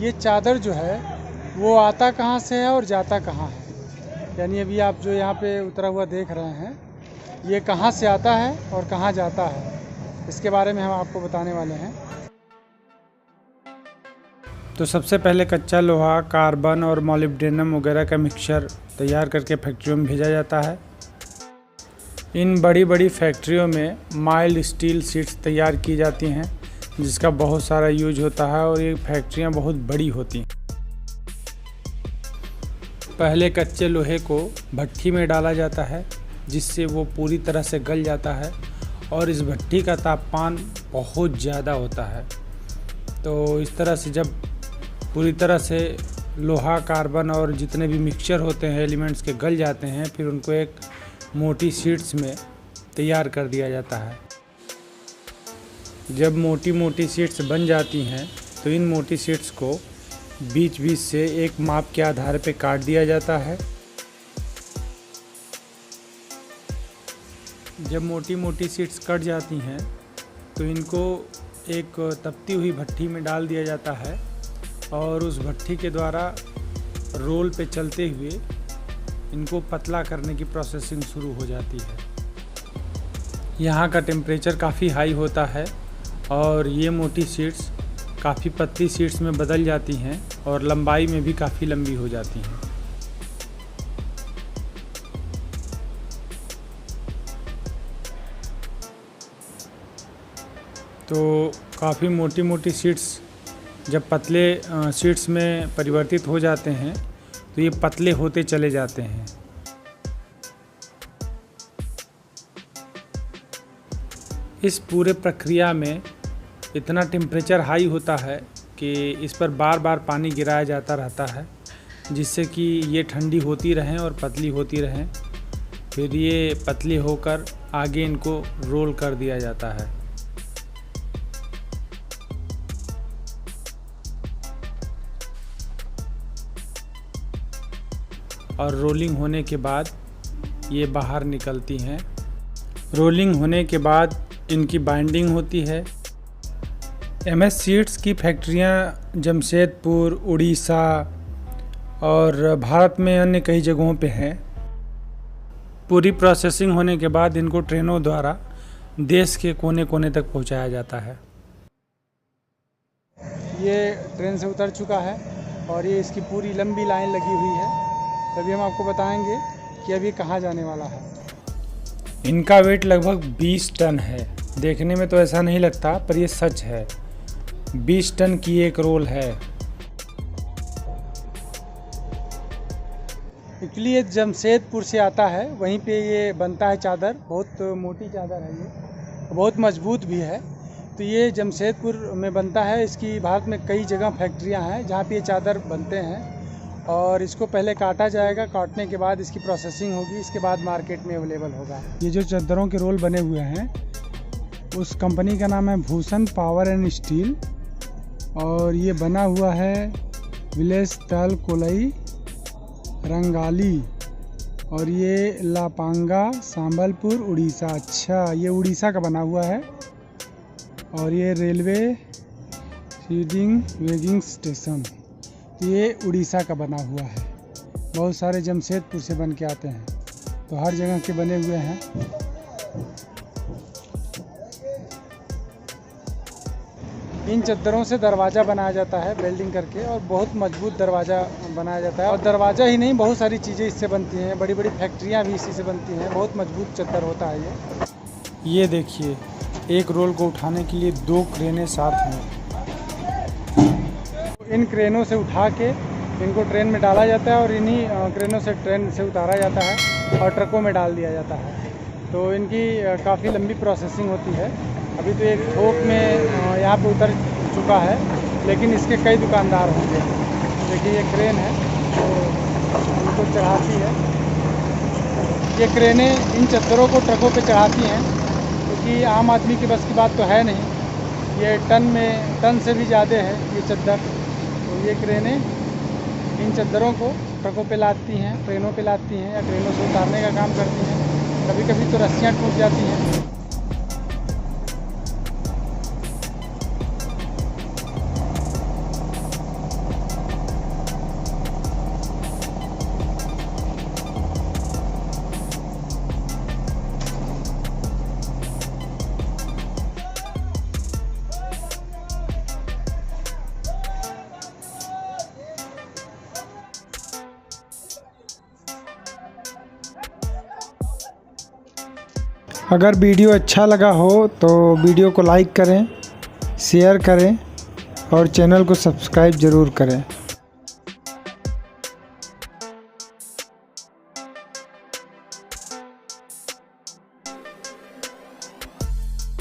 ये चादर जो है वो आता कहाँ से है और जाता कहाँ है। यानी अभी आप जो यहाँ पे उतरा हुआ देख रहे हैं ये कहाँ से आता है और कहाँ जाता है, इसके बारे में हम आपको बताने वाले हैं। तो सबसे पहले कच्चा लोहा, कार्बन और मॉलिब्डेनम वगैरह का मिक्सचर तैयार करके फैक्ट्रियों में भेजा जाता है। इन बड़ी बड़ी फैक्ट्रियों में माइल्ड स्टील शीट्स तैयार की जाती हैं जिसका बहुत सारा यूज होता है और ये फैक्ट्रियां बहुत बड़ी होती हैं। पहले कच्चे लोहे को भट्ठी में डाला जाता है जिससे वो पूरी तरह से गल जाता है और इस भट्ठी का तापमान बहुत ज़्यादा होता है। तो इस तरह से जब पूरी तरह से लोहा, कार्बन और जितने भी मिक्सचर होते हैं एलिमेंट्स के गल जाते हैं, फिर उनको एक मोटी शीट्स में तैयार कर दिया जाता है। जब मोटी मोटी शीट्स बन जाती हैं तो इन मोटी शीट्स को बीच बीच से एक माप के आधार पर काट दिया जाता है। जब मोटी मोटी शीट्स कट जाती हैं तो इनको एक तपती हुई भट्ठी में डाल दिया जाता है और उस भट्ठी के द्वारा रोल पे चलते हुए इनको पतला करने की प्रोसेसिंग शुरू हो जाती है। यहाँ का टेम्परेचर काफ़ी हाई होता है और ये मोटी शीट्स काफ़ी पतली शीट्स में बदल जाती हैं और लंबाई में भी काफ़ी लंबी हो जाती हैं। तो काफ़ी मोटी मोटी शीट्स जब पतले शीट्स में परिवर्तित हो जाते हैं तो ये पतले होते चले जाते हैं। इस पूरे प्रक्रिया में इतना टेम्परेचर हाई होता है कि इस पर बार बार पानी गिराया जाता रहता है जिससे कि ये ठंडी होती रहें और पतली होती रहें। फिर ये पतली होकर आगे इनको रोल कर दिया जाता है। और रोलिंग होने के बाद ये बाहर निकलती हैं। रोलिंग होने के बाद इनकी बाइंडिंग होती है। एमएस शीट्स की फैक्ट्रियां जमशेदपुर, उड़ीसा और भारत में अन्य कई जगहों पे हैं। पूरी प्रोसेसिंग होने के बाद इनको ट्रेनों द्वारा देश के कोने कोने तक पहुंचाया जाता है। ये ट्रेन से उतर चुका है और ये इसकी पूरी लंबी लाइन लगी हुई है। तभी हम आपको बताएंगे कि अभी कहाँ जाने वाला है। इनका वेट लगभग 20 टन है। देखने में तो ऐसा नहीं लगता पर ये सच है। 20 टन की एक रोल है। एक्चुअली ये जमशेदपुर से आता है, वहीं पे ये बनता है चादर। बहुत मोटी चादर है ये, बहुत मजबूत भी है। तो ये जमशेदपुर में बनता है। इसकी भारत में कई जगह फैक्ट्रियाँ हैं जहाँ पे ये चादर बनते हैं और इसको पहले काटा जाएगा। काटने के बाद इसकी प्रोसेसिंग होगी, इसके बाद मार्केट में अवेलेबल होगा। ये जो चादरों के रोल बने हुए हैं उस कंपनी का नाम है भूषण पावर एंड स्टील और ये बना हुआ है विलेज तल कोलई रंगाली और ये लापांगा संबलपुर उड़ीसा। अच्छा, ये उड़ीसा का बना हुआ है। और ये रेलवे सीडिंग वेगिंग स्टेशन, ये उड़ीसा का बना हुआ है। बहुत सारे जमशेदपुर से बन के आते हैं, तो हर जगह के बने हुए हैं। इन चद्दरों से दरवाज़ा बनाया जाता है वेल्डिंग करके और बहुत मजबूत दरवाज़ा बनाया जाता है। और दरवाज़ा ही नहीं, बहुत सारी चीज़ें इससे बनती हैं। बड़ी बड़ी फैक्ट्रियाँ भी इसी से बनती हैं। बहुत मजबूत चद्दर होता है ये देखिए, एक रोल को उठाने के लिए 2 क्रेनें साथ में। इन क्रेनों से उठा के इनको ट्रेन में डाला जाता है और इन्हीं क्रेनों से ट्रेन से उतारा जाता है और ट्रकों में डाल दिया जाता है। तो इनकी काफ़ी लंबी प्रोसेसिंग होती है। अभी तो एक थोक में यहाँ पे उतर चुका है, लेकिन इसके कई दुकानदार होंगे। देखिए ये क्रेन है तो इनको चढ़ाती है। ये क्रेनें इन चद्दरों को ट्रकों पे चढ़ाती हैं क्योंकि आम आदमी के बस की बात तो है नहीं। ये टन से भी ज़्यादा है ये चद्दर। तो ये क्रेनें इन चद्दरों को ट्रकों पे लादती हैं, ट्रेनों पे लादती हैं या ट्रेनों से उतारने का काम करती हैं। कभी कभी तो रस्सियाँ टूट जाती हैं। अगर वीडियो अच्छा लगा हो तो वीडियो को लाइक करें, शेयर करें और चैनल को सब्सक्राइब ज़रूर करें।